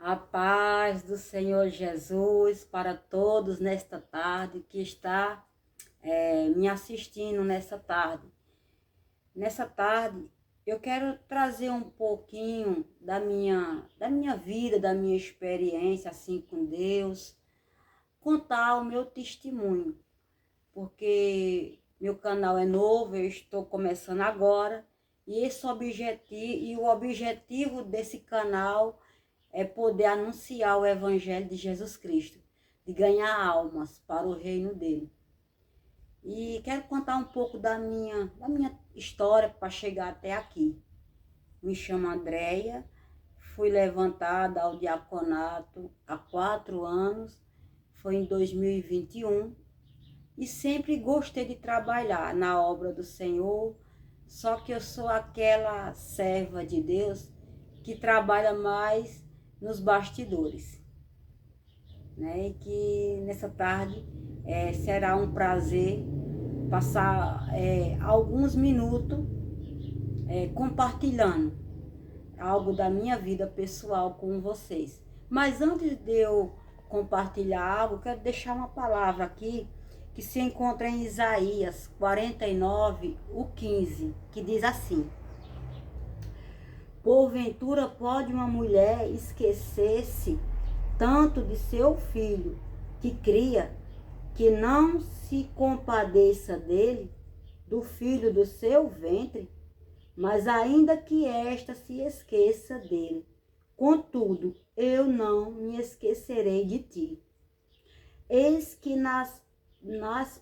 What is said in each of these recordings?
A paz do Senhor Jesus para todos nesta tarde que está me assistindo nessa tarde. Nessa tarde eu quero trazer um pouquinho da minha vida, da minha experiência assim com Deus, contar o meu testemunho, porque meu canal é novo, eu estou começando agora e o objetivo desse canal é poder anunciar o Evangelho de Jesus Cristo, de ganhar almas para o reino dele. E quero contar um pouco da minha história para chegar até aqui. Me chamo Andréia, fui levantada ao diaconato há 4 anos, foi em 2021, e sempre gostei de trabalhar na obra do Senhor, só que eu sou aquela serva de Deus que trabalha mais nos bastidores, né? E que nessa tarde será um prazer passar alguns minutos compartilhando algo da minha vida pessoal com vocês. Mas antes de eu compartilhar algo, quero deixar uma palavra aqui que se encontra em Isaías 49, o 15, que diz assim: porventura pode uma mulher esquecer-se tanto de seu filho que cria, que não se compadeça dele, do filho do seu ventre? Mas ainda que esta se esqueça dele, contudo, eu não me esquecerei de ti. Eis que nas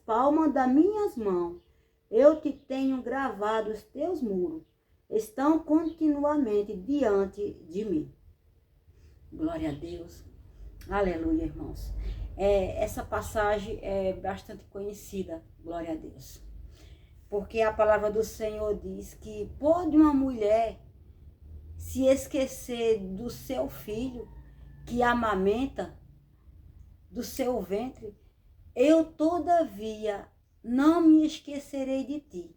palmas das minhas mãos eu te tenho gravado os teus muros, estão continuamente diante de mim. Glória a Deus. Aleluia, irmãos. Essa passagem é bastante conhecida, glória a Deus. Porque a palavra do Senhor diz que pode uma mulher se esquecer do seu filho que amamenta, do seu ventre? Eu, todavia, não me esquecerei de ti.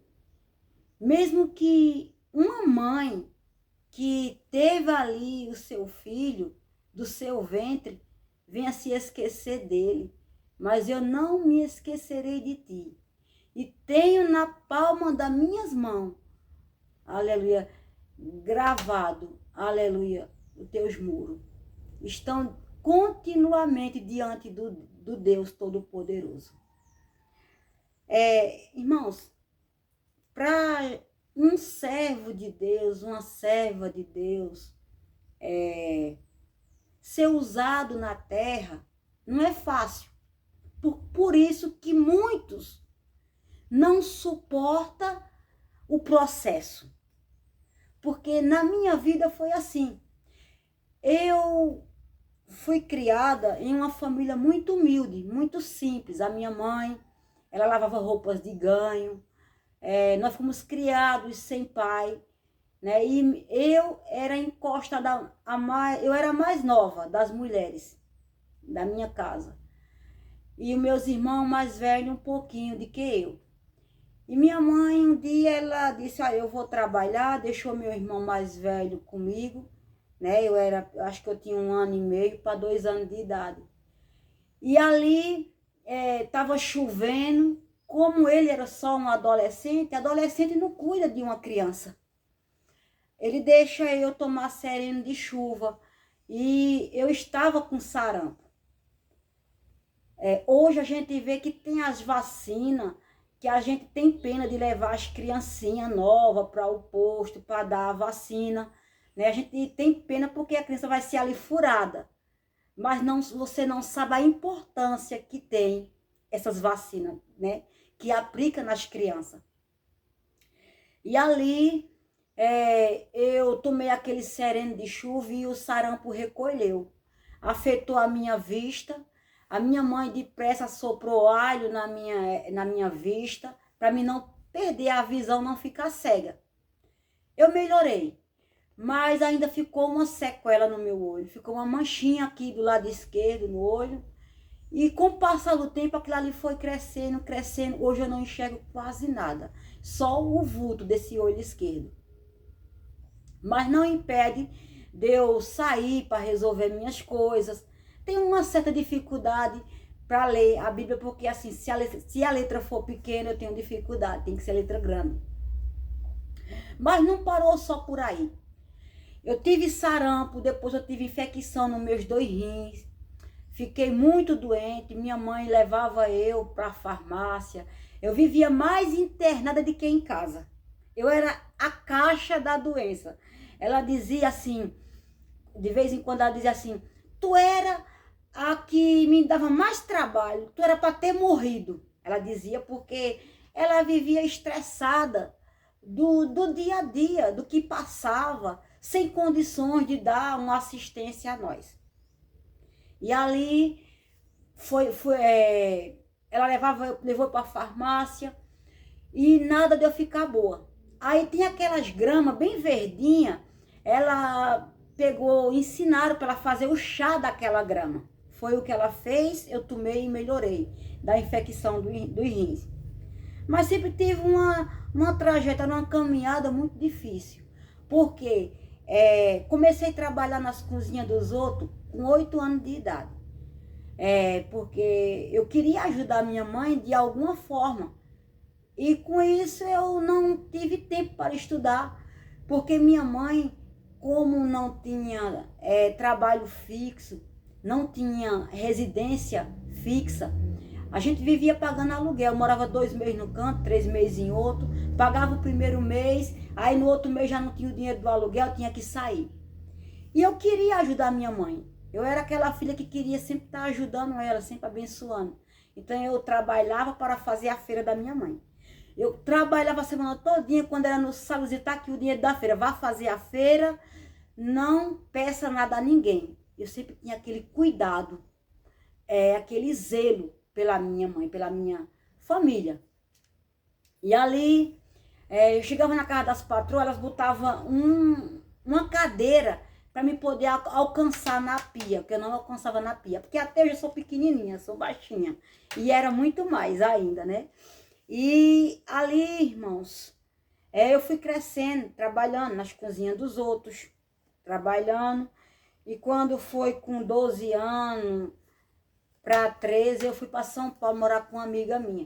Mesmo que uma mãe que teve ali o seu filho do seu ventre venha se esquecer dele, mas eu não me esquecerei de ti. E tenho na palma das minhas mãos, aleluia, gravado, aleluia, os teus muros. Estão continuamente diante do Deus Todo-Poderoso. Irmãos, para um servo de Deus, uma serva de Deus, ser usado na terra, não é fácil. Por isso que muitos não suportam o processo. Porque na minha vida foi assim. Eu fui criada em uma família muito humilde, muito simples. A minha mãe, ela lavava roupas de ganho. Nós fomos criados sem pai, né? E eu era encostada eu era a mais nova das mulheres da minha casa. E os meus irmãos mais velhos um pouquinho do que eu. E minha mãe, um dia, ela disse: eu vou trabalhar, deixou meu irmão mais velho comigo, né? Acho que eu tinha 1 ano e meio para 2 anos de idade. E ali estava chovendo, como ele era só um adolescente não cuida de uma criança. Ele deixa eu tomar sereno de chuva e eu estava com sarampo. Hoje a gente vê que tem as vacinas, que a gente tem pena de levar as criancinhas novas para o posto para dar a vacina, né? A gente tem pena porque a criança vai ser ali furada, mas você não sabe a importância que tem essas vacinas, né? Que aplica nas crianças. E ali eu tomei aquele sereno de chuva e o sarampo recolheu. Afetou a minha vista. A minha mãe depressa soprou alho na minha vista, para mim não perder a visão, não ficar cega. Eu melhorei, mas ainda ficou uma sequela no meu olho. Ficou uma manchinha aqui do lado esquerdo, no olho. E com o passar do tempo, aquilo ali foi crescendo, crescendo. Hoje eu não enxergo quase nada. Só o vulto desse olho esquerdo. Mas não impede de eu sair para resolver minhas coisas. Tenho uma certa dificuldade para ler a Bíblia, porque assim, se a letra for pequena, eu tenho dificuldade, tem que ser letra grande. Mas não parou só por aí. Eu tive sarampo, depois eu tive infecção nos meus 2 rins. Fiquei muito doente, minha mãe levava eu para a farmácia. Eu vivia mais internada do que em casa. Eu era a caixa da doença. Ela dizia assim, de vez em quando ela dizia assim, tu era a que me dava mais trabalho, tu era para ter morrido. Ela dizia porque ela vivia estressada do dia a dia, do que passava, sem condições de dar uma assistência a nós. E ali ela levou para a farmácia e nada de eu ficar boa. Aí tinha aquelas gramas bem verdinhas, ela pegou, ensinaram para ela fazer o chá daquela grama. Foi o que ela fez, eu tomei e melhorei da infecção dos rins. Mas sempre tive uma trajetória, uma caminhada muito difícil. Porque comecei a trabalhar nas cozinhas dos outros com 8 anos de idade. Porque eu queria ajudar minha mãe de alguma forma. E com isso eu não tive tempo para estudar. Porque minha mãe, como não tinha trabalho fixo, não tinha residência fixa, a gente vivia pagando aluguel. Eu morava 2 meses no canto, 3 meses em outro. Pagava o primeiro mês, aí no outro mês já não tinha o dinheiro do aluguel, tinha que sair. E eu queria ajudar minha mãe. Eu era aquela filha que queria sempre estar ajudando ela, sempre abençoando. Então eu trabalhava para fazer a feira da minha mãe. Eu trabalhava a semana todinha, quando era no sábado, e tá aqui o dinheiro da feira. Vá fazer a feira, não peça nada a ninguém. Eu sempre tinha aquele cuidado, aquele zelo pela minha mãe, pela minha família. E ali, eu chegava na casa das patroas, elas botavam uma cadeira para me poder alcançar na pia, porque eu não alcançava na pia, porque até eu já sou pequenininha, sou baixinha, e era muito mais ainda, né? E ali, irmãos, eu fui crescendo, trabalhando nas cozinhas dos outros, trabalhando, e quando foi com 12 anos para 13, eu fui para São Paulo morar com uma amiga minha.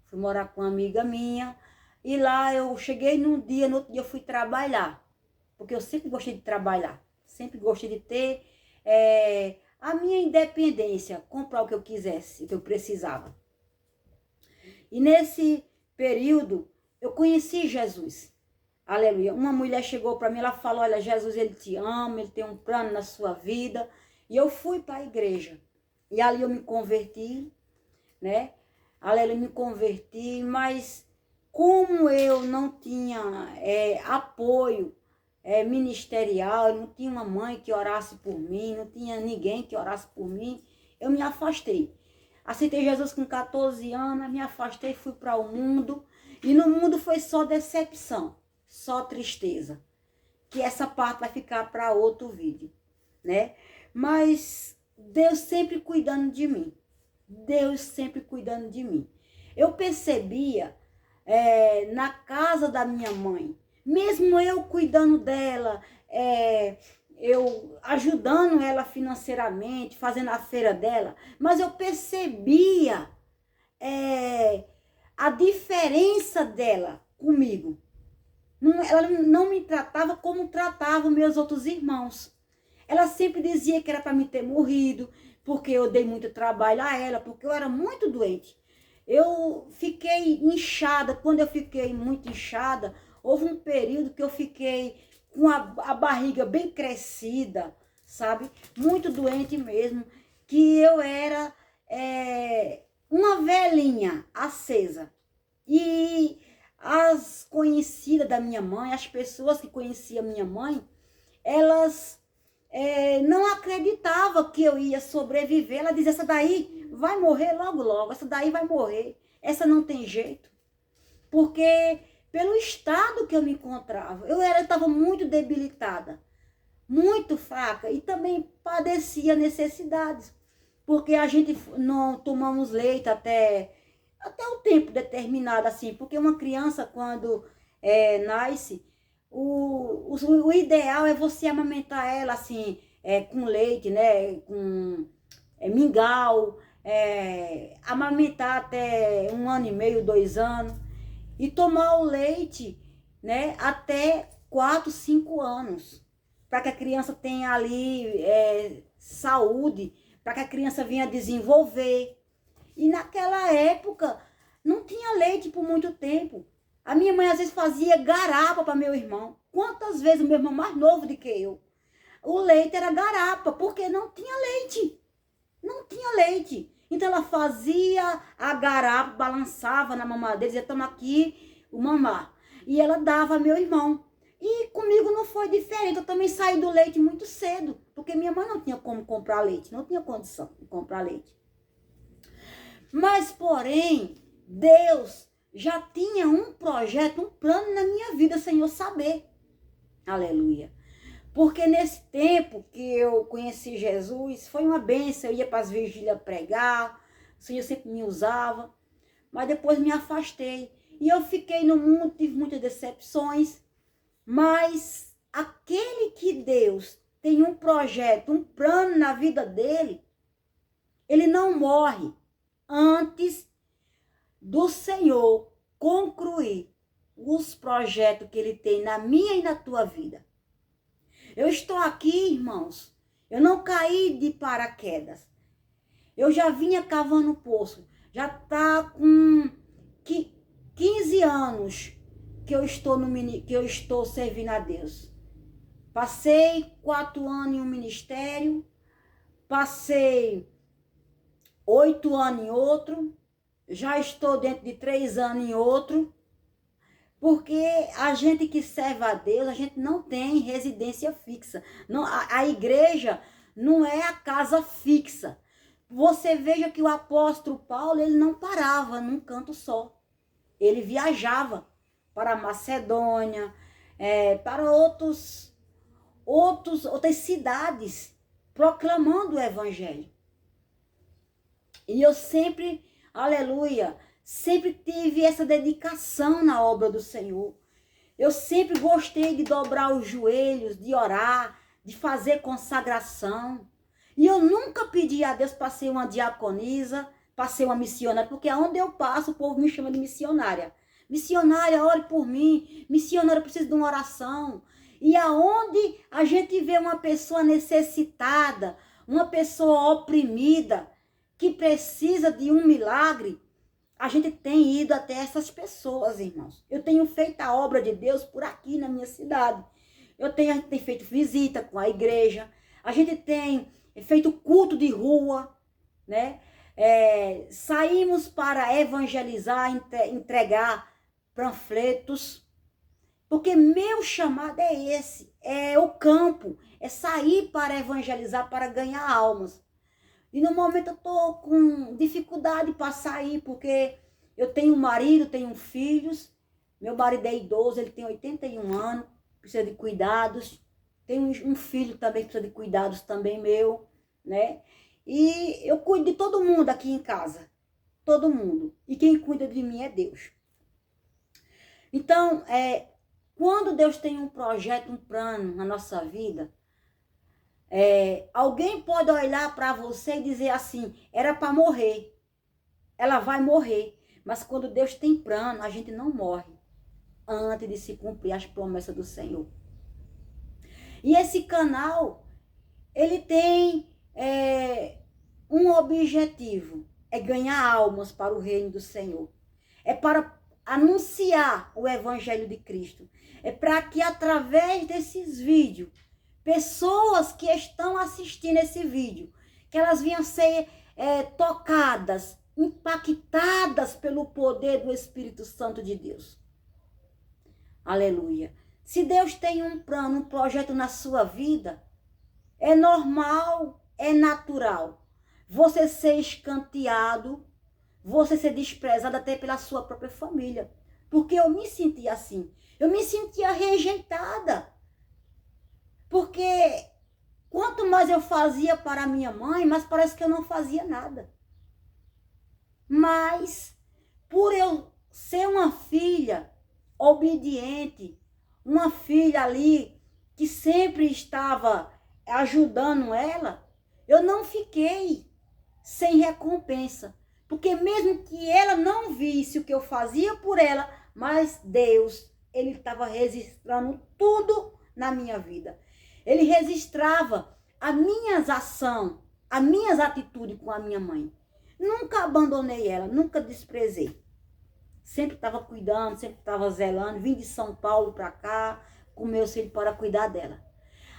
Fui morar com uma amiga minha, e lá eu cheguei no outro dia eu fui trabalhar. Porque eu sempre gostei de trabalhar, sempre gostei de ter a minha independência, comprar o que eu quisesse, o que eu precisava. E nesse período, eu conheci Jesus. Aleluia. Uma mulher chegou para mim, ela falou, olha, Jesus, ele te ama, ele tem um plano na sua vida. E eu fui para a igreja. E ali eu me converti, né? Aleluia, me converti, mas como eu não tinha apoio, ministerial, não tinha uma mãe que orasse por mim, não tinha ninguém que orasse por mim, eu me afastei. Aceitei Jesus com 14 anos, me afastei, fui para o mundo, e no mundo foi só decepção, só tristeza, que essa parte vai ficar para outro vídeo, né? Mas Deus sempre cuidando de mim, Deus sempre cuidando de mim. Eu percebia na casa da minha mãe, mesmo eu cuidando dela, eu ajudando ela financeiramente, fazendo a feira dela, mas eu percebia a diferença dela comigo. Ela não me tratava como tratava meus outros irmãos. Ela sempre dizia que era para me ter morrido, porque eu dei muito trabalho a ela, porque eu era muito doente. Eu fiquei inchada. Quando eu fiquei muito inchada, houve um período que eu fiquei com a barriga bem crescida, sabe? Muito doente mesmo, que eu era uma velhinha acesa. E as conhecidas da minha mãe, as pessoas que conheciam minha mãe, elas não acreditavam que eu ia sobreviver. Ela dizia, essa daí vai morrer logo logo, essa daí vai morrer, essa não tem jeito. Porque pelo estado que eu me encontrava, eu estava muito debilitada, muito fraca, e também padecia necessidades, porque a gente não tomamos leite até o tempo determinado, assim, porque uma criança quando nasce, o ideal é você amamentar ela assim, com leite, né? Com mingau, amamentar até 1 ano e meio, 2 anos, e tomar o leite, né? Até 4, 5 anos, para que a criança tenha ali saúde, para que a criança venha desenvolver. E naquela época não tinha leite por muito tempo. A minha mãe às vezes fazia garapa para meu irmão. Quantas vezes o meu irmão mais novo do que eu? O leite era garapa, porque não tinha leite. Não tinha leite. Então ela fazia a garapa, balançava na mamadeira, dizia, toma aqui o mamar. E ela dava a meu irmão. E comigo não foi diferente. Eu também saí do leite muito cedo, porque minha mãe não tinha como comprar leite, não tinha condição de comprar leite. Mas, porém, Deus já tinha um projeto, um plano na minha vida sem eu saber. Aleluia. Porque nesse tempo que eu conheci Jesus, foi uma bênção. Eu ia para as vigílias pregar, o Senhor sempre me usava, mas depois me afastei. E eu fiquei no mundo, tive muitas decepções, mas aquele que Deus tem um projeto, um plano na vida dele, ele não morre antes do Senhor concluir os projetos que ele tem na minha e na tua vida. Eu estou aqui, irmãos, eu não caí de paraquedas. Eu já vinha cavando poço, já está com 15 anos que eu estou servindo a Deus. Passei 4 anos em um ministério, passei 8 anos em outro, já estou dentro de 3 anos em outro, porque a gente que serve a Deus, a gente não tem residência fixa. Não, a igreja não é a casa fixa. Você veja que o apóstolo Paulo, ele não parava num canto só. Ele viajava para a Macedônia, para outras cidades, proclamando o evangelho. E eu sempre, aleluia, sempre tive essa dedicação na obra do Senhor. Eu sempre gostei de dobrar os joelhos, de orar, de fazer consagração. E eu nunca pedi a Deus para ser uma diaconisa, para ser uma missionária, porque aonde eu passo o povo me chama de missionária. Missionária, ore por mim. Missionária, eu preciso de uma oração. E aonde a gente vê uma pessoa necessitada, uma pessoa oprimida, que precisa de um milagre, a gente tem ido até essas pessoas, irmãos. Eu tenho feito a obra de Deus por aqui na minha cidade. A gente tem feito visita com a igreja. A gente tem feito culto de rua, né? Saímos para evangelizar, entregar panfletos. Porque meu chamado é esse. É o campo. É sair para evangelizar, para ganhar almas. E no momento eu estou com dificuldade para sair, porque eu tenho um marido, tenho filhos. Meu marido é idoso, ele tem 81 anos, precisa de cuidados. Tenho um filho também que precisa de cuidados também meu, né? E eu cuido de todo mundo aqui em casa. Todo mundo. E quem cuida de mim é Deus. Então, quando Deus tem um projeto, um plano na nossa vida, alguém pode olhar para você e dizer assim, era para morrer, ela vai morrer, mas quando Deus tem plano, a gente não morre antes de se cumprir as promessas do Senhor. E esse canal, ele tem um objetivo, é ganhar almas para o reino do Senhor, é para anunciar o evangelho de Cristo, é para que através desses vídeos, pessoas que estão assistindo esse vídeo, que elas venham ser tocadas, impactadas pelo poder do Espírito Santo de Deus. Aleluia. Se Deus tem um plano, um projeto na sua vida, é normal, é natural você ser escanteado, você ser desprezado até pela sua própria família. Porque eu me sentia assim. Eu me sentia rejeitada. Porque quanto mais eu fazia para minha mãe, mais parece que eu não fazia nada. Mas, por eu ser uma filha obediente, uma filha ali que sempre estava ajudando ela, eu não fiquei sem recompensa. Porque mesmo que ela não visse o que eu fazia por ela, mas Deus, ele estava registrando tudo na minha vida. Ele registrava as minhas ações, as minhas atitudes com a minha mãe. Nunca abandonei ela, nunca desprezei. Sempre estava cuidando, sempre estava zelando. Vim de São Paulo para cá, com meus filhos para cuidar dela.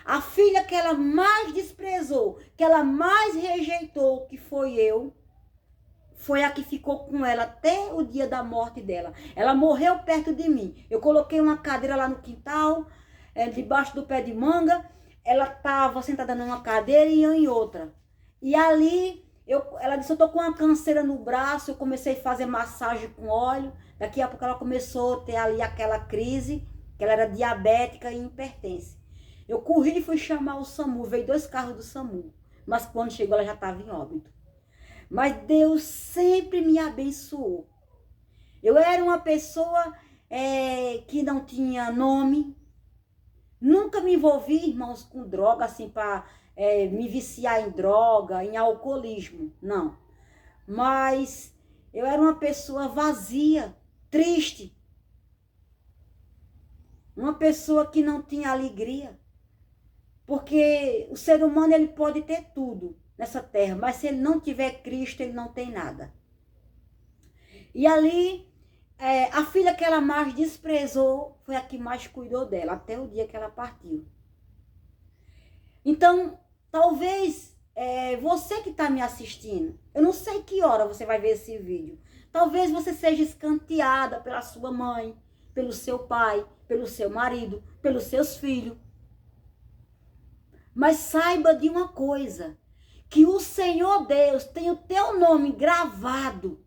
A filha que ela mais desprezou, que ela mais rejeitou, que foi eu, foi a que ficou com ela até o dia da morte dela. Ela morreu perto de mim. Eu coloquei uma cadeira lá no quintal, debaixo do pé de manga. Ela estava sentada numa cadeira e eu em outra. E ali, ela disse, eu tô com uma canseira no braço. Eu comecei a fazer massagem com óleo. Daqui a pouco ela começou a ter ali aquela crise, que ela era diabética e hipertensa. Eu corri e fui chamar o SAMU. Veio 2 carros do SAMU. Mas quando chegou, ela já estava em óbito. Mas Deus sempre me abençoou. Eu era uma pessoa que não tinha nome. Nunca me envolvi, irmãos, com droga, assim, para me viciar em droga, em alcoolismo. Não. Mas eu era uma pessoa vazia, triste. Uma pessoa que não tinha alegria. Porque o ser humano, ele pode ter tudo nessa terra, mas se ele não tiver Cristo, ele não tem nada. E ali, a filha que ela mais desprezou foi a que mais cuidou dela, até o dia que ela partiu. Então, talvez você que está me assistindo, eu não sei que hora você vai ver esse vídeo, talvez você seja escanteada pela sua mãe, pelo seu pai, pelo seu marido, pelos seus filhos. Mas saiba de uma coisa, que o Senhor Deus tem o teu nome gravado,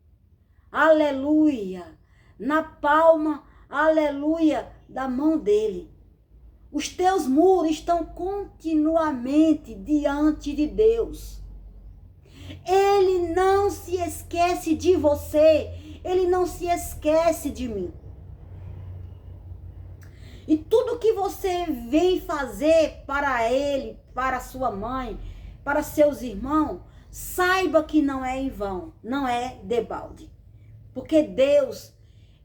aleluia, na palma, aleluia, da mão dele. Os teus muros estão continuamente diante de Deus. Ele não se esquece de você, ele não se esquece de mim. E tudo que você vem fazer para ele, para sua mãe, para seus irmãos, saiba que não é em vão, não é debalde. Porque Deus,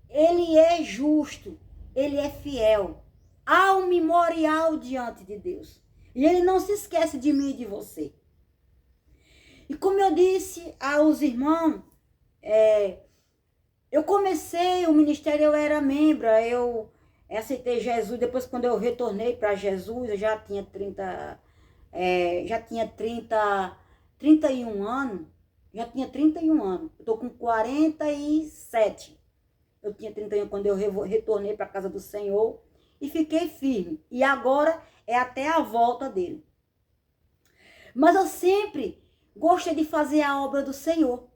ele é justo, ele é fiel. Há um memorial diante de Deus. E ele não se esquece de mim e de você. E como eu disse aos irmãos, eu comecei o ministério, eu era membro, eu aceitei Jesus. Depois, quando eu retornei para Jesus, eu já tinha 31 anos. Já tinha 31 anos. Eu tô com 47. Eu tinha 31 quando eu retornei para a casa do Senhor e fiquei firme. E agora é até a volta dele. Mas eu sempre gostei de fazer a obra do Senhor.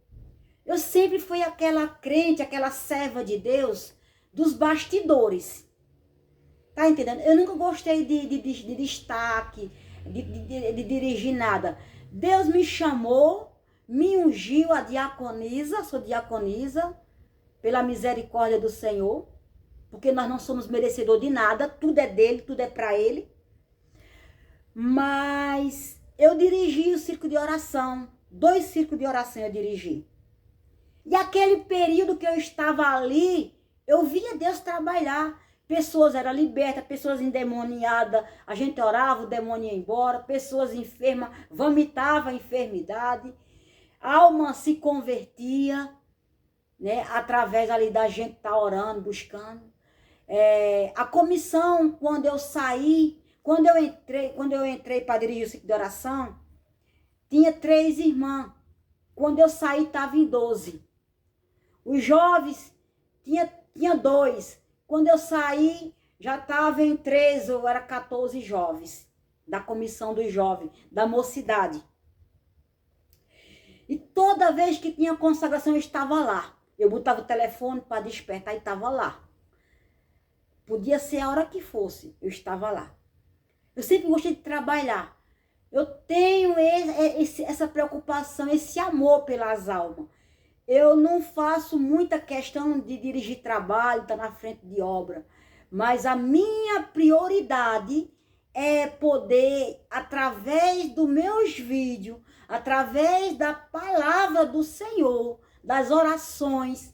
Eu sempre fui aquela crente, aquela serva de Deus dos bastidores. Tá entendendo? Eu nunca gostei de destaque, de dirigir nada. Deus me chamou, me ungiu a diaconisa, sou diaconisa, pela misericórdia do Senhor, porque nós não somos merecedores de nada, tudo é dele, tudo é para ele. Mas eu dirigi o círculo de oração, 2 círculos de oração eu dirigi. E aquele período que eu estava ali, eu via Deus trabalhar. Pessoas eram libertas, pessoas endemoniadas, a gente orava, o demônio ia embora, pessoas enfermas, vomitavam a enfermidade, a alma se convertia, né, através ali da gente estar orando, buscando. A comissão, quando eu saí, quando eu entrei para dirigir o ciclo de oração, tinha 3 irmãs. Quando eu saí, estava em 12. Os jovens, tinha 2. Quando eu saí, já estava em 13 ou era 14 jovens, da comissão dos jovens, da mocidade. E toda vez que tinha consagração, eu estava lá. Eu botava o telefone para despertar e estava lá. Podia ser a hora que fosse, eu estava lá. Eu sempre gostei de trabalhar. Eu tenho essa preocupação, esse amor pelas almas. Eu não faço muita questão de dirigir trabalho, estar na frente de obra. Mas a minha prioridade é poder, através dos meus vídeos, através da palavra do Senhor, das orações,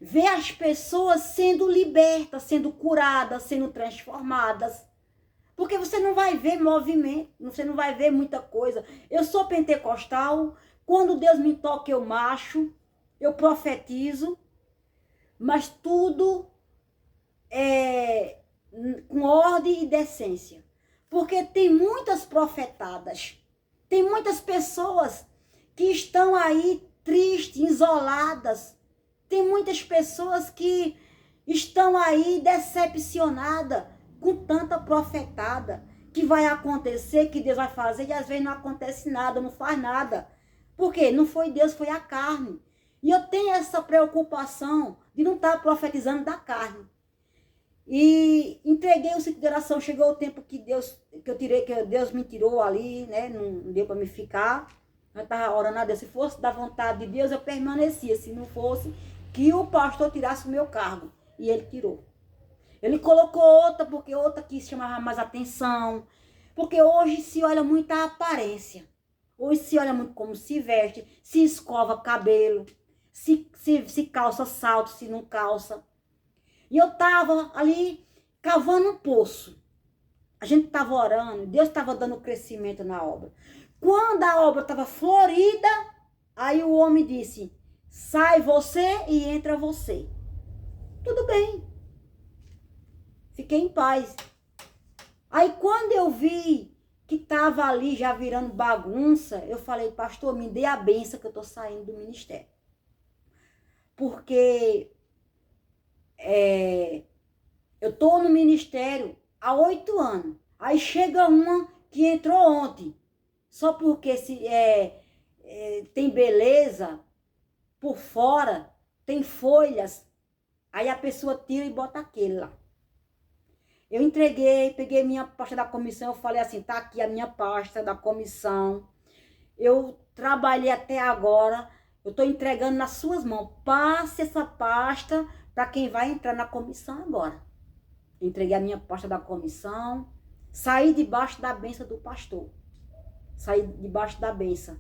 ver as pessoas sendo libertas, sendo curadas, sendo transformadas. Porque você não vai ver movimento, você não vai ver muita coisa. Eu sou pentecostal, quando Deus me toca eu marcho, eu profetizo, mas tudo é com ordem e decência. Porque tem muitas profetadas, tem muitas pessoas que estão aí tristes, isoladas. Tem muitas pessoas que estão aí decepcionadas com tanta profetada que vai acontecer, que Deus vai fazer, e às vezes não acontece nada, não faz nada. Por quê? Não foi Deus, foi a carne. E eu tenho essa preocupação de não estar profetizando da carne. E entreguei o ciclo de oração, chegou o tempo que Deus me tirou ali, né? Não deu para me ficar. Eu estava orando a Deus. Se fosse da vontade de Deus, eu permanecia. Se não fosse, que o pastor tirasse o meu cargo. E ele tirou. Ele colocou outra, porque outra que chamava mais atenção. Porque hoje se olha muito a aparência. Hoje se olha muito como se veste, se escova cabelo, se calça salto, se não calça. E eu estava ali cavando um poço. A gente estava orando, Deus estava dando crescimento na obra. Quando a obra estava florida, aí o homem disse, sai você e entra você. Tudo bem. Fiquei em paz. Aí quando eu vi que estava ali já virando bagunça, eu falei, pastor, me dê a benção que eu estou saindo do ministério. Porque eu estou no ministério há 8 anos. Aí chega uma que entrou ontem. Só porque tem beleza por fora, tem folhas. Aí a pessoa tira e bota aquele lá. Eu entreguei, peguei minha pasta da comissão, eu falei assim, tá aqui a minha pasta da comissão. Eu trabalhei até agora, eu estou entregando nas suas mãos. Passe essa pasta para quem vai entrar na comissão agora. Entreguei a minha pasta da comissão, saí debaixo da bênção do pastor. Saí debaixo da bênção.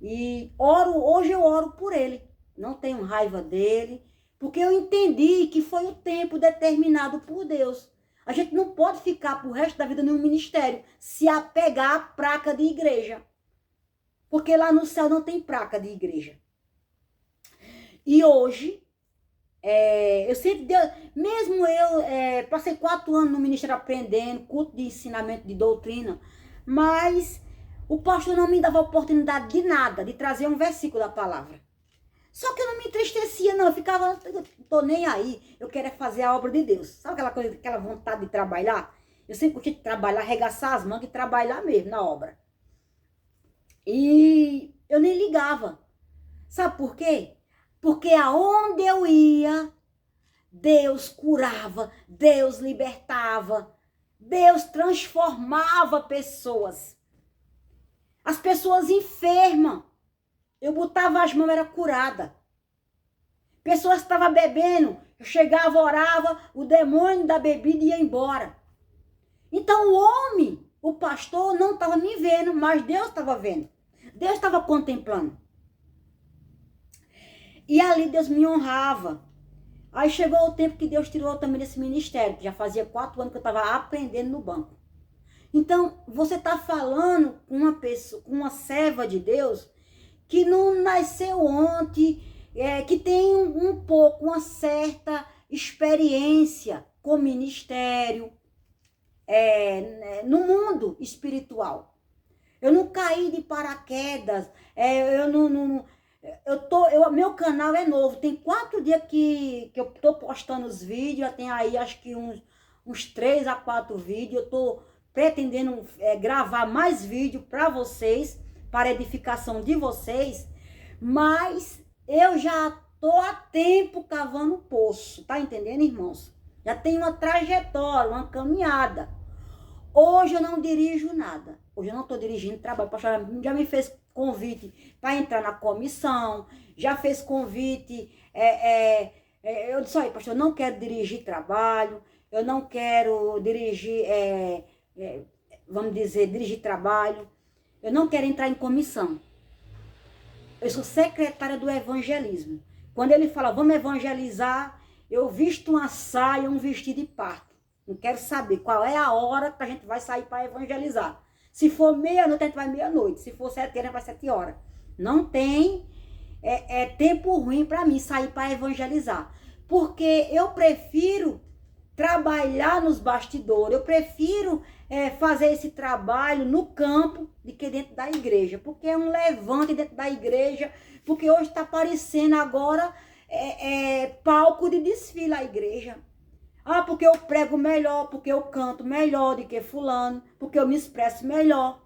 E hoje eu oro por ele. Não tenho raiva dele, porque eu entendi que foi o tempo determinado por Deus. A gente não pode ficar pro resto da vida no ministério, se apegar à placa de igreja. Porque lá no céu não tem placa de igreja. E hoje, eu sempre, mesmo eu passei 4 anos no ministério aprendendo, culto de ensinamento de doutrina, mas o pastor não me dava oportunidade de nada, de trazer um versículo da palavra. Só que eu não me entristecia, não. Eu ficava, eu tô nem aí. Eu quero fazer a obra de Deus. Sabe aquela coisa, aquela vontade de trabalhar? Eu sempre curti de trabalhar, arregaçar as mangas e trabalhar mesmo na obra. E eu nem ligava. Sabe por quê? Porque aonde eu ia, Deus curava, Deus libertava, Deus transformava pessoas. As pessoas enfermas, eu botava as mãos, era curada. Pessoas estavam bebendo, eu chegava, orava, o demônio da bebida ia embora. Então o homem, o pastor, não estava me vendo, mas Deus estava vendo. Deus estava contemplando. E ali Deus me honrava. Aí chegou o tempo que Deus tirou também desse ministério, que já fazia 4 anos que eu estava aprendendo no banco. Então, você está falando com uma pessoa, com uma serva de Deus, que não nasceu ontem, que tem um pouco, uma certa experiência com ministério, no mundo espiritual. Eu não caí de paraquedas, meu canal é novo, tem 4 dias que eu tô postando os vídeos, tem aí acho que uns 3 a 4 vídeos, eu tô pretendendo gravar mais vídeos para vocês, para edificação de vocês, mas eu já tô há tempo cavando poço, tá entendendo, irmãos? Já tem uma trajetória, uma caminhada. Hoje eu não dirijo nada, hoje eu não tô dirigindo trabalho, o pastor já me fez convite para entrar na comissão, já fez convite Eu disse, olha, pastor, eu não quero dirigir trabalho, eu não quero dirigir, vamos dizer, dirigir trabalho, eu não quero entrar em comissão. Eu sou secretária do evangelismo. Quando ele fala, vamos evangelizar, eu visto uma saia, um vestido de parto. Não quero saber qual é a hora que a gente vai sair para evangelizar. Se for meia-noite, a gente vai meia-noite. Se for 7 horas, a gente vai 7 horas. Não tem tempo ruim para mim sair para evangelizar. Porque eu prefiro trabalhar nos bastidores. Eu prefiro fazer esse trabalho no campo do que dentro da igreja. Porque é um levante dentro da igreja. Porque hoje está aparecendo agora palco de desfile a igreja. Ah, porque eu prego melhor, porque eu canto melhor do que fulano, porque eu me expresso melhor.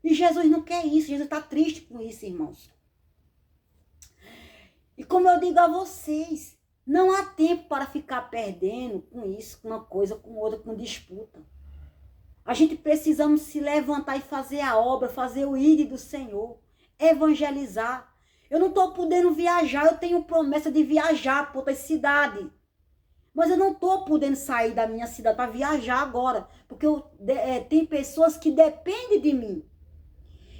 E Jesus não quer isso, Jesus está triste com isso, irmãos. E como eu digo a vocês, não há tempo para ficar perdendo com isso, com uma coisa, com outra, com disputa. A gente precisamos se levantar e fazer a obra, fazer o ir do Senhor, evangelizar. Eu não estou podendo viajar, eu tenho promessa de viajar para outra cidade. Mas eu não estou podendo sair da minha cidade para viajar agora. Porque tem pessoas que dependem de mim.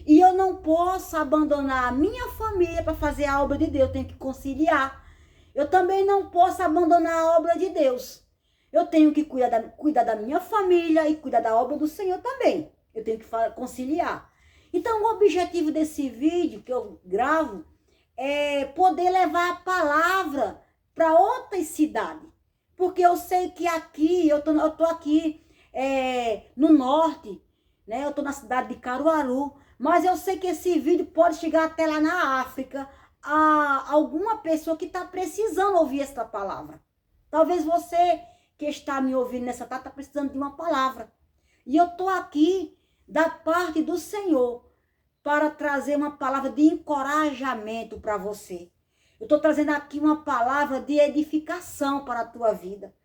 E eu não posso abandonar a minha família para fazer a obra de Deus. Eu tenho que conciliar. Eu também não posso abandonar a obra de Deus. Eu tenho que cuidar da minha família e cuidar da obra do Senhor também. Eu tenho que conciliar. Então, o objetivo desse vídeo que eu gravo é poder levar a palavra para outras cidades. Porque eu sei que aqui, eu tô aqui no norte, né? Eu tô na cidade de Caruaru, mas eu sei que esse vídeo pode chegar até lá na África, a alguma pessoa que está precisando ouvir essa palavra. Talvez você que está me ouvindo nessa tarde está precisando de uma palavra. E eu tô aqui da parte do Senhor para trazer uma palavra de encorajamento para você. Eu estou trazendo aqui uma palavra de edificação para a tua vida.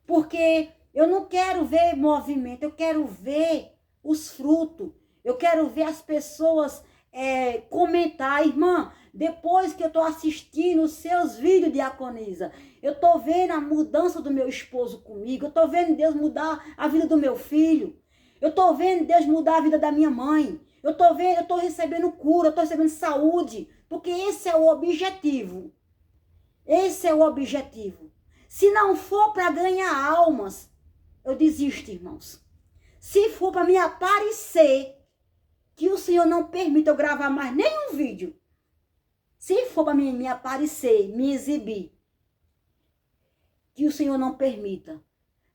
Porque eu não quero ver movimento, eu quero ver os frutos. Eu quero ver as pessoas comentar, irmã, depois que eu estou assistindo os seus vídeos, diaconisa, eu estou vendo a mudança do meu esposo comigo, eu estou vendo Deus mudar a vida do meu filho, eu estou vendo Deus mudar a vida da minha mãe, eu estou recebendo cura, eu estou recebendo saúde. Porque esse é o objetivo. Esse é o objetivo. Se não for para ganhar almas, eu desisto, irmãos. Se for para me aparecer, que o Senhor não permita eu gravar mais nenhum vídeo. Se for para me aparecer, me exibir, que o Senhor não permita.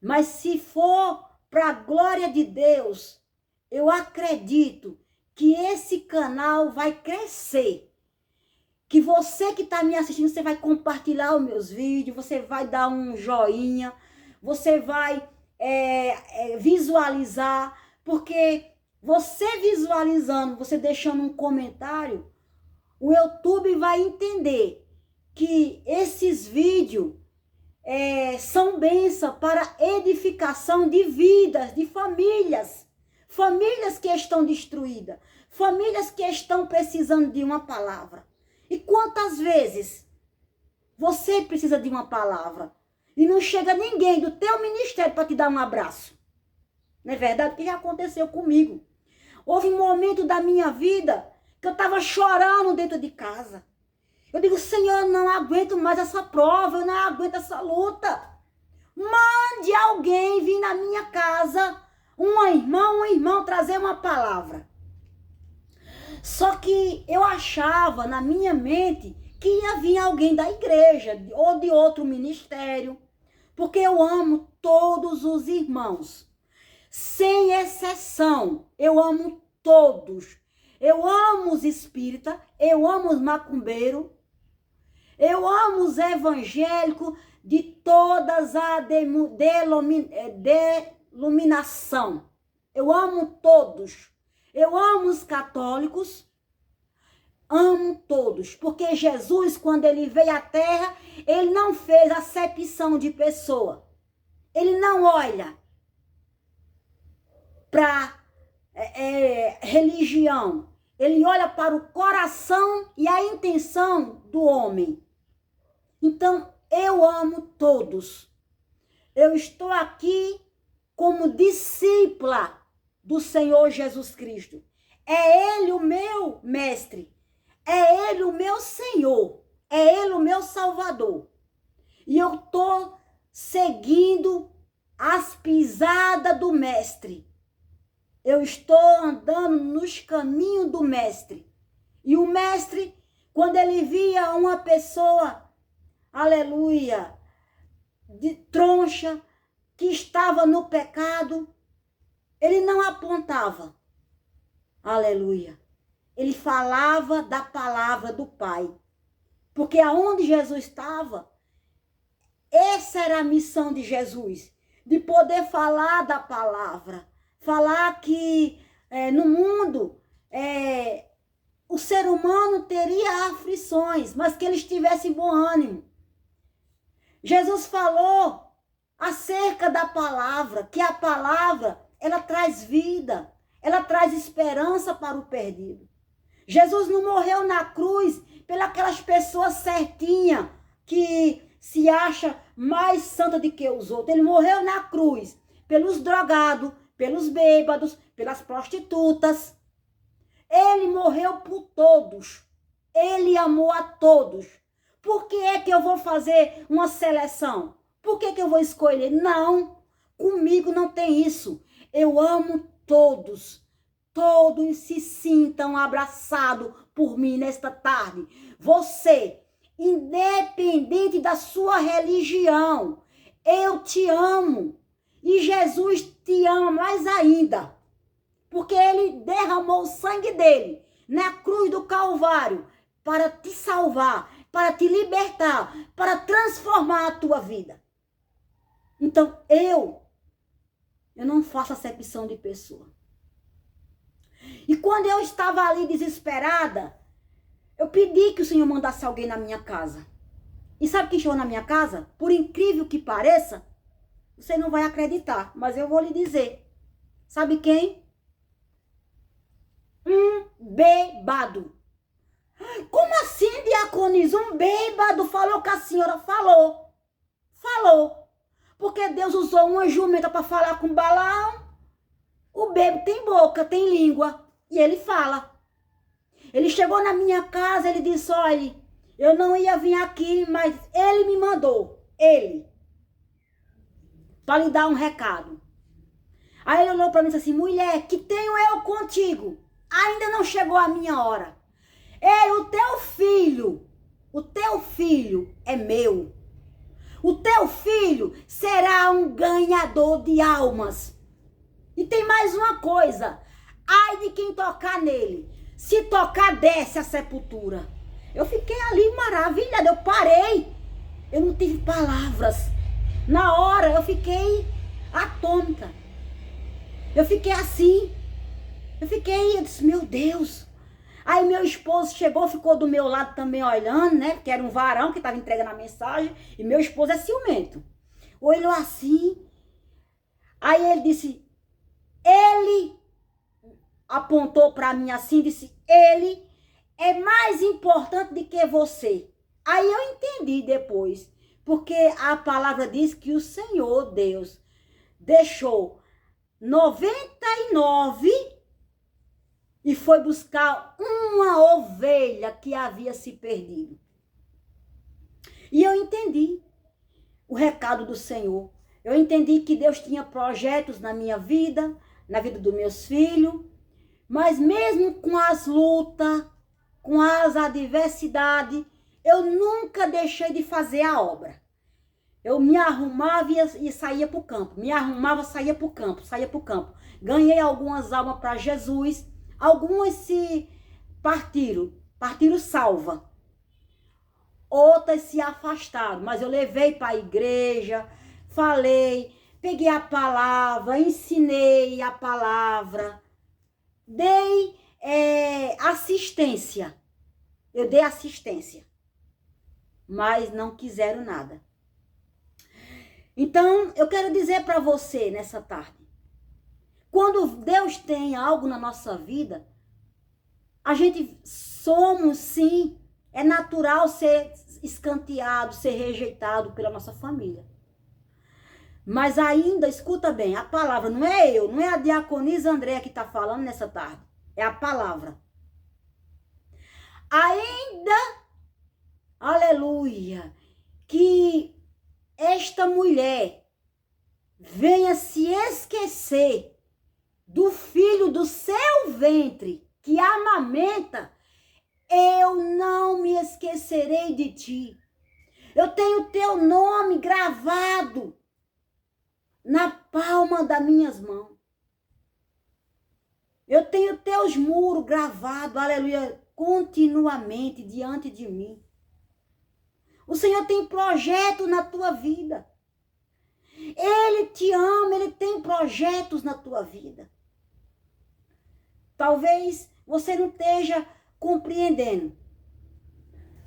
Mas se for para a glória de Deus, eu acredito que esse canal vai crescer. Que você que está me assistindo, você vai compartilhar os meus vídeos, você vai dar um joinha, você vai visualizar, porque você visualizando, você deixando um comentário, o YouTube vai entender que esses vídeos são bênçãos para edificação de vidas, de famílias. Famílias que estão destruídas, famílias que estão precisando de uma palavra. E quantas vezes você precisa de uma palavra e não chega ninguém do teu ministério para te dar um abraço? Não é verdade? Que já aconteceu comigo. Houve um momento da minha vida que eu estava chorando dentro de casa. Eu digo, Senhor, eu não aguento mais essa prova, eu não aguento essa luta. Mande alguém vir na minha casa, um irmão trazer uma palavra. Só que eu achava na minha mente que ia vir alguém da igreja ou de outro ministério, porque eu amo todos os irmãos, sem exceção, eu amo todos. Eu amo os espíritas, eu amo os macumbeiros, eu amo os evangélicos de todas a denominação. Eu amo todos. Eu amo os católicos, amo todos, porque Jesus, quando ele veio à terra, ele não fez acepção de pessoa. Ele não olha para religião. Ele olha para o coração e a intenção do homem. Então, eu amo todos. Eu estou aqui como discípula do Senhor Jesus Cristo. É Ele o meu mestre. É Ele o meu Senhor. É Ele o meu Salvador. E eu estou seguindo as pisadas do mestre. Eu estou andando nos caminhos do mestre. E o mestre, quando ele via uma pessoa, aleluia, de troncha, que estava no pecado, ele não apontava. Aleluia. Ele falava da palavra do Pai. Porque aonde Jesus estava, essa era a missão de Jesus. De poder falar da palavra. Falar que no mundo o ser humano teria aflições, mas que eles tivessem bom ânimo. Jesus falou acerca da palavra, que a palavra, ela traz vida, ela traz esperança para o perdido. Jesus não morreu na cruz pelas pessoas certinhas, que se acha mais santa do que os outros. Ele morreu na cruz pelos drogados, pelos bêbados, pelas prostitutas. Ele morreu por todos. Ele amou a todos. Por que é que eu vou fazer uma seleção? Por que eu vou escolher? Não, comigo não tem isso. Eu amo todos. Todos se sintam abraçados por mim nesta tarde. Você, independente da sua religião, eu te amo. E Jesus te ama mais ainda. Porque ele derramou o sangue dele na cruz do Calvário para te salvar, para te libertar, para transformar a tua vida. Então, eu não faço acepção de pessoa. E quando eu estava ali desesperada, eu pedi que o Senhor mandasse alguém na minha casa. E sabe quem chegou na minha casa? Por incrível que pareça, você não vai acreditar, mas eu vou lhe dizer. Sabe quem? Um bêbado. Como assim, diaconisa? Um bêbado falou que a senhora falou. Falou. Porque Deus usou uma jumenta para falar com Balaão. O bêbado tem boca, tem língua. E ele fala. Ele chegou na minha casa, ele disse, olha, eu não ia vir aqui, mas ele me mandou. Ele. Para lhe dar um recado. Aí ele olhou para mim e disse assim, mulher, que tenho eu contigo? Ainda não chegou a minha hora. Ei, o teu filho é meu. O teu filho será um ganhador de almas. E tem mais uma coisa. Ai de quem tocar nele. Se tocar, desce a sepultura. Eu fiquei ali maravilhada. Eu parei. Eu não tive palavras. Na hora eu fiquei atônita. Eu fiquei assim. Eu disse, meu Deus. Aí meu esposo chegou, ficou do meu lado também olhando, né? Porque era um varão que estava entregando a mensagem. E meu esposo é ciumento. Olhou assim. Aí ele disse, ele apontou para mim assim, disse, ele é mais importante do que você. Aí eu entendi depois. Porque a palavra diz que o Senhor Deus deixou 99 e foi buscar uma ovelha que havia se perdido. E eu entendi o recado do Senhor. Eu entendi que Deus tinha projetos na minha vida, na vida dos meus filhos, mas mesmo com as lutas, com as adversidades, eu nunca deixei de fazer a obra. Eu me arrumava e saía para o campo. Me arrumava, saía para o campo, Ganhei algumas almas para Jesus. Algumas se partiram salva. Outras se afastaram. Mas eu levei para a igreja, falei, peguei a palavra, ensinei a palavra. Dei assistência. Eu dei assistência. Mas não quiseram nada. Então, eu quero dizer para você nessa tarde. Quando Deus tem algo na nossa vida, a gente somos, sim, é natural escanteado, ser rejeitado pela nossa família. Mas ainda, escuta bem, a palavra não é eu, não é a diaconisa Andréa que está falando nessa tarde. É a palavra. Ainda, aleluia, que esta mulher venha se esquecer do filho do seu ventre que amamenta, eu não me esquecerei de ti. Eu tenho teu nome gravado na palma das minhas mãos. Eu tenho teus muros gravados, aleluia, continuamente diante de mim. O Senhor tem projeto na tua vida. Ele te ama, Ele tem projetos na tua vida. Talvez você não esteja compreendendo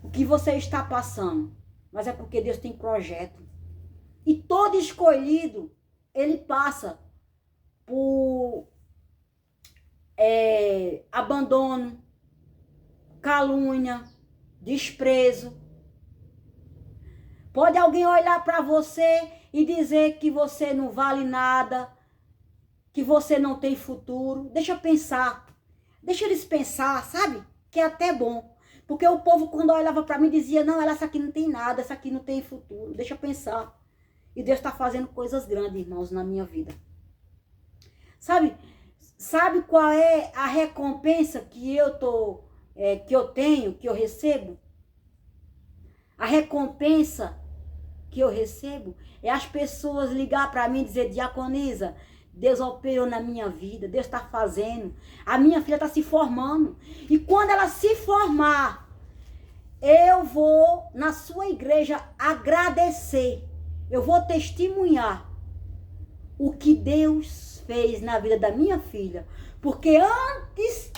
o que você está passando, mas é porque Deus tem projeto. E todo escolhido, ele passa por abandono, calúnia, desprezo. Pode alguém olhar para você e dizer que você não vale nada, que você não tem futuro. Deixa eu pensar. Deixa eles pensar, sabe? Que é até bom. Porque o povo, quando olhava para mim, dizia, não, essa aqui não tem nada, essa aqui não tem futuro. Deixa eu pensar. E Deus está fazendo coisas grandes, irmãos, na minha vida. Sabe qual é a recompensa que eu tenho, que eu recebo? A recompensa que eu recebo é as pessoas ligar para mim e dizer, diaconisa, Deus operou na minha vida, Deus está fazendo. A minha filha está se formando. E quando ela se formar, eu vou na sua igreja agradecer. Eu vou testemunhar o que Deus fez na vida da minha filha. Porque antes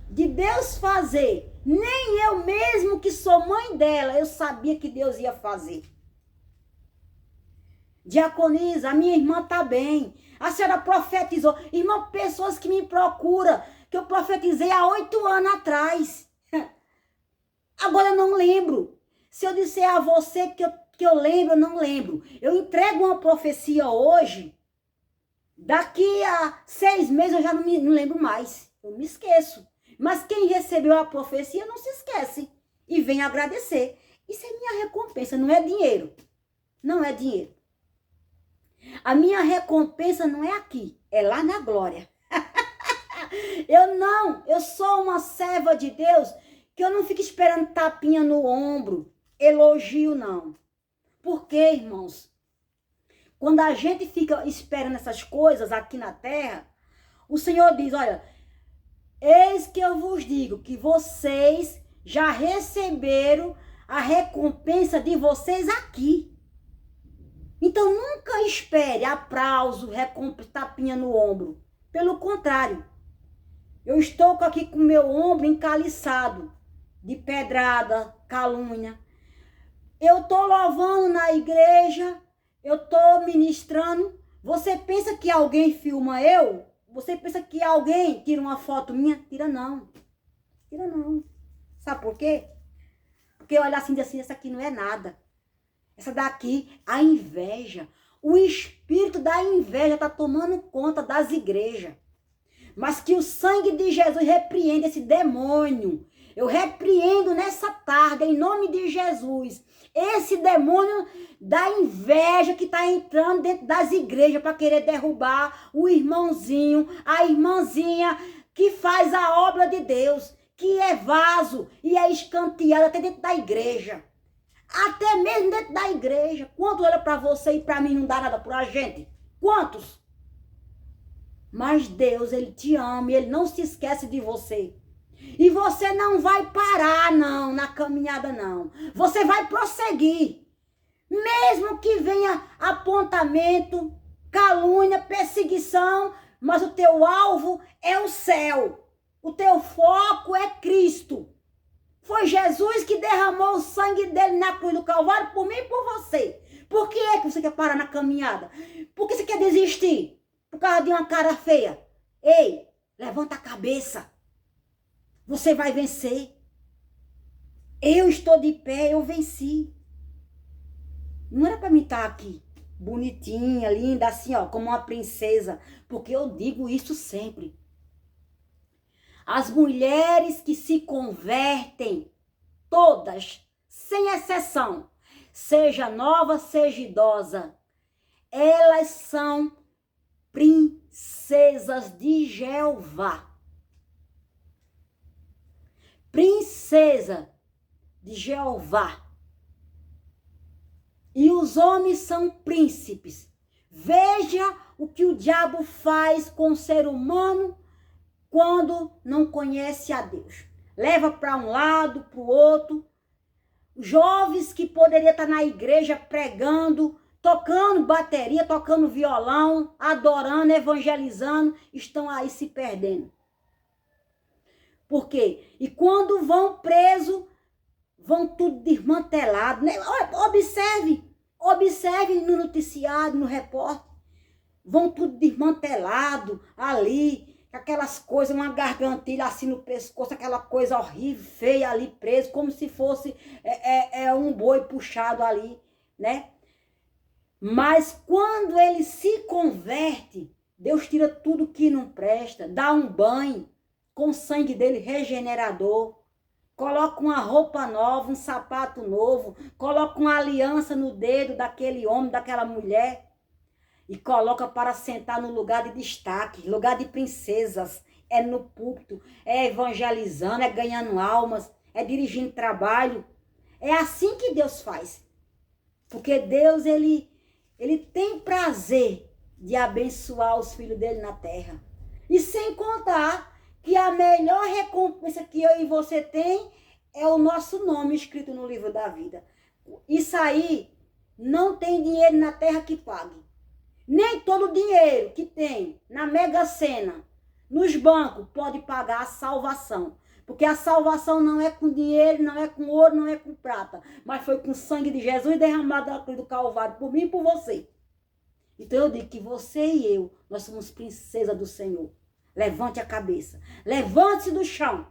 de Deus fazer, nem eu mesmo que sou mãe dela, eu sabia que Deus ia fazer. Diaconisa, a minha irmã está bem. A senhora profetizou. Irmã, pessoas que me procuram, que eu profetizei há 8 anos atrás. Agora eu não lembro. Se eu disser a você que eu lembro, eu não lembro. Eu entrego uma profecia hoje, daqui a 6 meses eu já não lembro mais. Eu me esqueço. Mas quem recebeu a profecia não se esquece. E vem agradecer. Isso é minha recompensa, não é dinheiro. Não é dinheiro. A minha recompensa não é aqui, é lá na glória. Eu sou uma serva de Deus que eu não fico esperando tapinha no ombro, elogio não. Por quê, irmãos? Quando a gente fica esperando essas coisas aqui na terra, o Senhor diz, olha, eis que eu vos digo que vocês já receberam a recompensa de vocês aqui. Então, nunca espere aplauso, recompensa, tapinha no ombro. Pelo contrário, eu estou aqui com o meu ombro encaliçado de pedrada, calúnia. Eu estou louvando na igreja, eu estou ministrando. Você pensa que alguém filma eu? Você pensa que alguém tira uma foto minha? Tira não. Tira não. Sabe por quê? Porque olha assim, essa aqui não é nada. Essa daqui, a inveja. O espírito da inveja está tomando conta das igrejas. Mas que o sangue de Jesus repreenda esse demônio. Eu repreendo nessa tarde, em nome de Jesus, esse demônio da inveja que está entrando dentro das igrejas para querer derrubar o irmãozinho, a irmãzinha que faz a obra de Deus, que é vaso e é escanteada até dentro da igreja. Até mesmo dentro da igreja. Quanto olha para você e para mim não dá nada por a gente? Quantos? Mas Deus, Ele te ama e Ele não se esquece de você. E você não vai parar, não, na caminhada, não. Você vai prosseguir. Mesmo que venha apontamento, calúnia, perseguição, mas o teu alvo é o céu. O teu foco é Cristo. Foi Jesus que derramou o sangue dele na cruz do Calvário por mim e por você. Por que é que você quer parar na caminhada? Por que você quer desistir? Por causa de uma cara feia? Ei, levanta a cabeça. Você vai vencer. Eu estou de pé, eu venci. Não era para mim estar aqui, bonitinha, linda, assim, ó, como uma princesa. Porque eu digo isso sempre. As mulheres que se convertem, todas, sem exceção, seja nova, seja idosa, elas são princesas de Jeová. Princesa de Jeová. E os homens são príncipes. Veja o que o diabo faz com o ser humano quando não conhece a Deus. Leva para um lado, para o outro. Jovens que poderiam estar na igreja pregando, tocando bateria, tocando violão, adorando, evangelizando, estão aí se perdendo. Por quê? E quando vão presos, vão tudo desmantelado. Né? Observe no noticiário, no repórter. Vão tudo desmantelado ali, aquelas coisas, uma gargantilha assim no pescoço, aquela coisa horrível, feia ali preso, como se fosse um boi puxado ali, né? Mas quando ele se converte, Deus tira tudo que não presta, dá um banho com o sangue dele regenerador, coloca uma roupa nova, um sapato novo, coloca uma aliança no dedo daquele homem, daquela mulher, e coloca para sentar no lugar de destaque, lugar de princesas, é no púlpito, é evangelizando, é ganhando almas, é dirigindo trabalho. É assim que Deus faz. Porque Deus, ele tem prazer de abençoar os filhos dele na terra. E sem contar que a melhor recompensa que eu e você tem é o nosso nome escrito no livro da vida. Isso aí não tem dinheiro na terra que pague. Nem todo o dinheiro que tem na Mega Sena, nos bancos, pode pagar a salvação. Porque a salvação não é com dinheiro, não é com ouro, não é com prata. Mas foi com o sangue de Jesus derramado na cruz do Calvário por mim e por você. Então eu digo que você e eu, nós somos princesa do Senhor. Levante a cabeça. Levante-se do chão.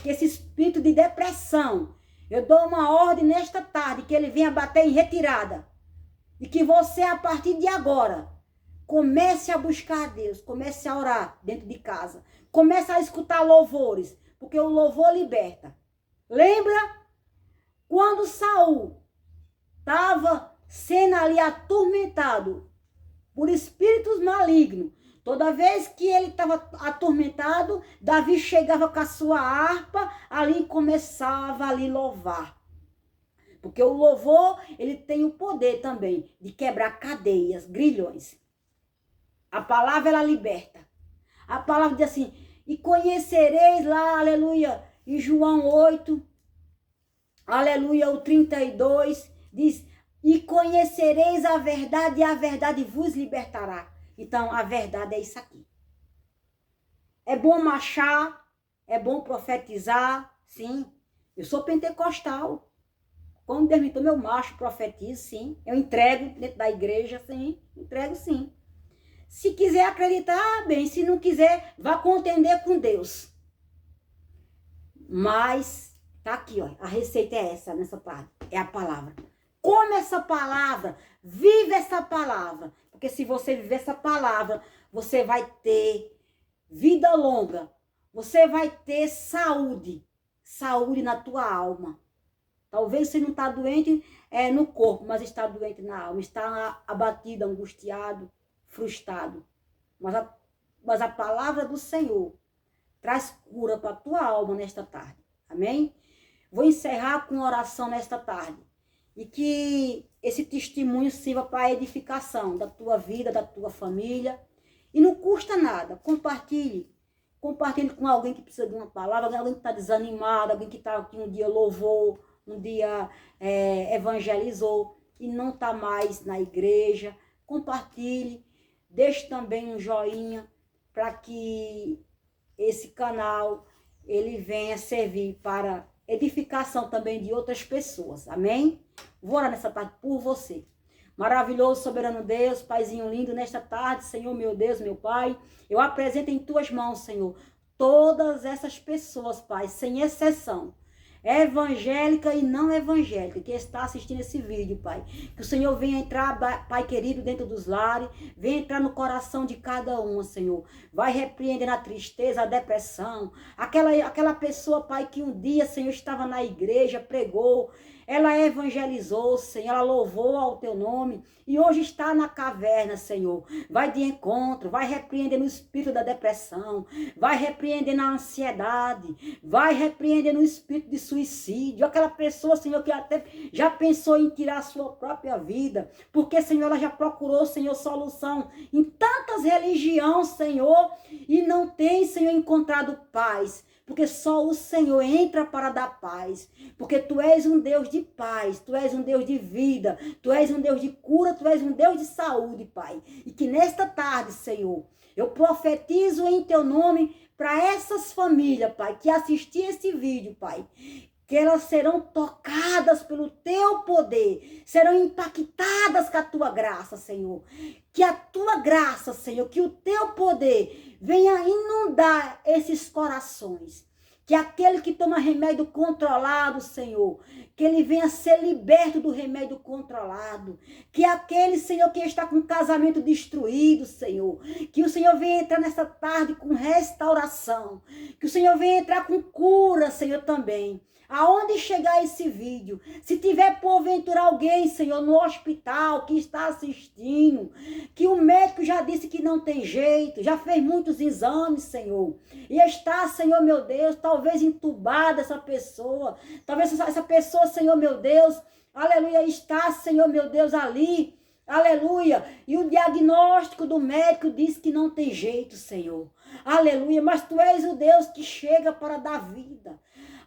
Que esse espírito de depressão, eu dou uma ordem nesta tarde, que ele venha bater em retirada. E que você, a partir de agora, comece a buscar a Deus, comece a orar dentro de casa, comece a escutar louvores, porque o louvor liberta. Lembra quando Saul estava sendo ali atormentado por espíritos malignos? Toda vez que ele estava atormentado, Davi chegava com a sua harpa ali e começava ali louvar. Porque o louvor, ele tem o poder também de quebrar cadeias, grilhões. A palavra, ela liberta. A palavra diz assim, e conhecereis lá, aleluia, em João 8, aleluia, o 32, diz, e conhecereis a verdade, e a verdade vos libertará. Então, a verdade é isso aqui. É bom marchar, é bom profetizar, sim. Eu sou pentecostal. Quando Deus me toma, eu marcho, profetizo, sim. Eu entrego dentro da igreja, sim. Entrego, sim. Se quiser acreditar, bem. Se não quiser, vá contender com Deus. Mas, tá aqui, ó. A receita é essa, nessa parte. É a palavra. Come essa palavra. Vive essa palavra. Porque se você viver essa palavra, você vai ter vida longa. Você vai ter saúde. Saúde na tua alma. Talvez você não está doente no corpo, mas está doente na alma. Está abatido, angustiado, frustrado. Mas a palavra do Senhor traz cura para a tua alma nesta tarde. Amém? Vou encerrar com oração nesta tarde. E que esse testemunho sirva para a edificação da tua vida, da tua família. E não custa nada. Compartilhe. Compartilhe com alguém que precisa de uma palavra, alguém que está desanimado, alguém que está aqui um dia louvou, um dia evangelizou e não está mais na igreja. Compartilhe. Deixe também um joinha para que esse canal ele venha servir para edificação também de outras pessoas. Amém? Vou orar nessa tarde por você. Maravilhoso, soberano Deus, Paizinho lindo, nesta tarde, Senhor, meu Deus, meu Pai, eu apresento em tuas mãos, Senhor, todas essas pessoas, Pai, sem exceção. evangélica e não evangélica, que está assistindo esse vídeo, Pai. Que o Senhor venha entrar, Pai querido, dentro dos lares, venha entrar no coração de cada uma, Senhor. Vai repreendendo a tristeza, a depressão, aquela pessoa, Pai, que um dia, Senhor, estava na igreja, pregou, ela evangelizou, Senhor, ela louvou ao teu nome e hoje está na caverna, Senhor. Vai de encontro, vai repreendendo o espírito da depressão, vai repreendendo a ansiedade, vai repreendendo o espírito de suicídio. Aquela pessoa, Senhor, que até já pensou em tirar a sua própria vida, porque, Senhor, ela já procurou, Senhor, solução em tantas religiões, Senhor, e não tem, Senhor, encontrado paz. Porque só o Senhor entra para dar paz. Porque tu és um Deus de paz, tu és um Deus de vida, tu és um Deus de cura, tu és um Deus de saúde, Pai. E que nesta tarde, Senhor, eu profetizo em teu nome para essas famílias, Pai, que assistiram esse vídeo, Pai. Que elas serão tocadas pelo teu poder, serão impactadas com a tua graça, Senhor. Que a tua graça, Senhor, que o teu poder venha inundar esses corações. Que aquele que toma remédio controlado, Senhor, que ele venha ser liberto do remédio controlado. Que aquele, Senhor, que está com o casamento destruído, Senhor, que o Senhor venha entrar nessa tarde com restauração. Que o Senhor venha entrar com cura, Senhor, também. Aonde chegar esse vídeo, se tiver porventura alguém, Senhor, no hospital que está assistindo, que o médico já disse que não tem jeito, já fez muitos exames, Senhor, e está, Senhor, meu Deus, talvez entubada essa pessoa, talvez essa pessoa, Senhor, meu Deus, aleluia, está, Senhor, meu Deus, ali, aleluia, e o diagnóstico do médico diz que não tem jeito, Senhor, aleluia, mas tu és o Deus que chega para dar vida.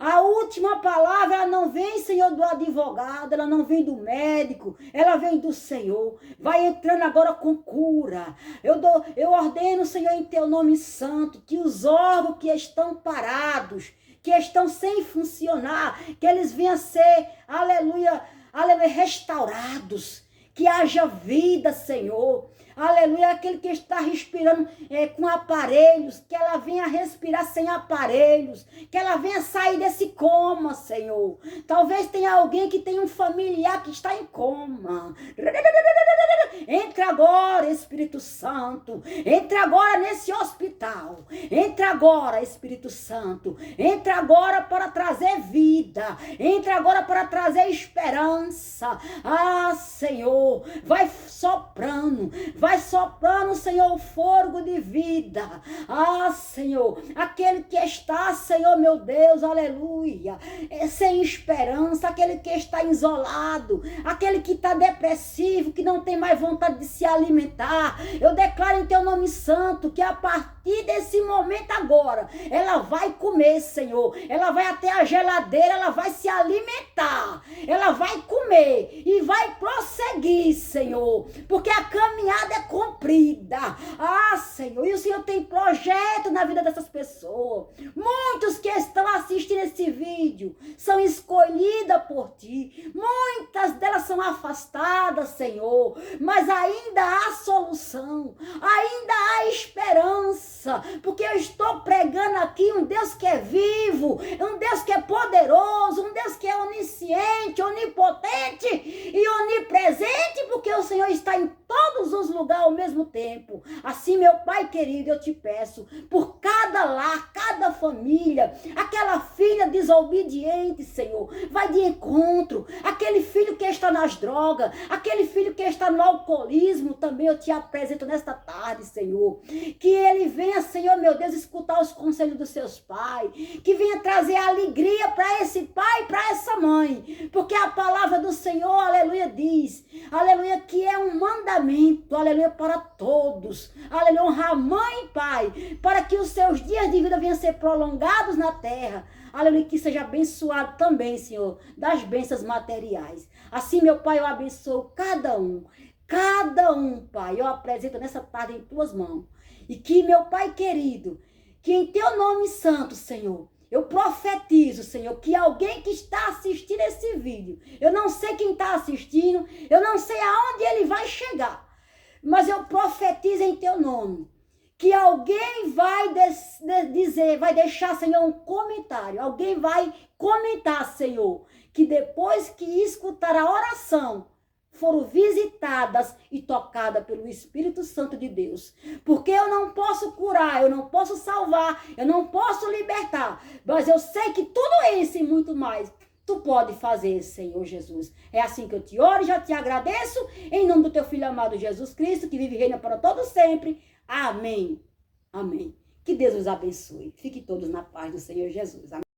A última palavra, ela não vem, Senhor, do advogado, ela não vem do médico, ela vem do Senhor. Vai entrando agora com cura. Eu ordeno, Senhor, em teu nome santo, que os órgãos que estão parados, que estão sem funcionar, que eles venham ser, aleluia, aleluia, restaurados. Que haja vida, Senhor. Aleluia, aquele que está respirando com aparelhos, que ela venha respirar sem aparelhos, que ela venha sair desse coma, Senhor. Talvez tenha alguém que tem um familiar que está em coma. Entra agora, Espírito Santo. Entra agora nesse hospital. Entra agora, Espírito Santo. Entra agora para trazer vida. Entra agora para trazer esperança. Ah, Senhor, vai soprando, Senhor, o fogo de vida. Ah, Senhor, aquele que está, Senhor, meu Deus, aleluia, sem esperança, aquele que está isolado, aquele que está depressivo, que não tem mais vontade de se alimentar. Eu declaro em teu nome santo que a partir desse momento agora, ela vai comer, Senhor. Ela vai até a geladeira, ela vai se alimentar. Ela vai comer e vai prosseguir, Senhor, porque a caminhada é comprida. Ah, Senhor, e o Senhor tem projeto na vida dessas pessoas. Muitos que estão assistindo esse vídeo são escolhidas por ti. Muitas delas são afastadas, Senhor, mas ainda há solução, ainda há esperança, porque eu estou pregando aqui um Deus que é vivo, um Deus que é poderoso, um Deus que é onisciente, onipotente e onipresente, porque o Senhor está em todos os lugares ao mesmo tempo. Assim, meu Pai querido, eu te peço por cada lar, cada família, aquela filha desobediente, Senhor, vai de encontro, aquele filho que está nas drogas, aquele filho que está no alcoolismo, também eu te apresento nesta tarde, Senhor, que ele venha, Senhor, meu Deus, escutar os conselhos dos seus pais, que venha trazer alegria para esse pai, para essa mãe, porque a palavra do Senhor, aleluia, diz, aleluia, que é um mandamento, aleluia, para todos, aleluia, honrar mãe e pai, para que os seus dias de vida venham ser prolongados na terra, aleluia, que seja abençoado também, Senhor, das bênçãos materiais. Assim, meu Pai, eu abençoo cada um, Pai, eu apresento nessa tarde em tuas mãos, e que, meu Pai querido, que em teu nome santo, Senhor, eu profetizo, Senhor, que alguém que está assistindo esse vídeo, eu não sei quem está assistindo, eu não sei aonde ele vai chegar, mas eu profetizo em teu nome, que alguém vai dizer, vai deixar, Senhor, um comentário. Alguém vai comentar, Senhor, que depois que escutar a oração, foram visitadas e tocadas pelo Espírito Santo de Deus. Porque eu não posso curar, eu não posso salvar, eu não posso libertar. Mas eu sei que tudo isso e muito mais tu pode fazer, Senhor Jesus. É assim que eu te oro e já te agradeço. Em nome do teu Filho amado Jesus Cristo, que vive e reina para todos sempre. Amém. Amém. Que Deus os abençoe. Fiquem todos na paz do Senhor Jesus. Amém.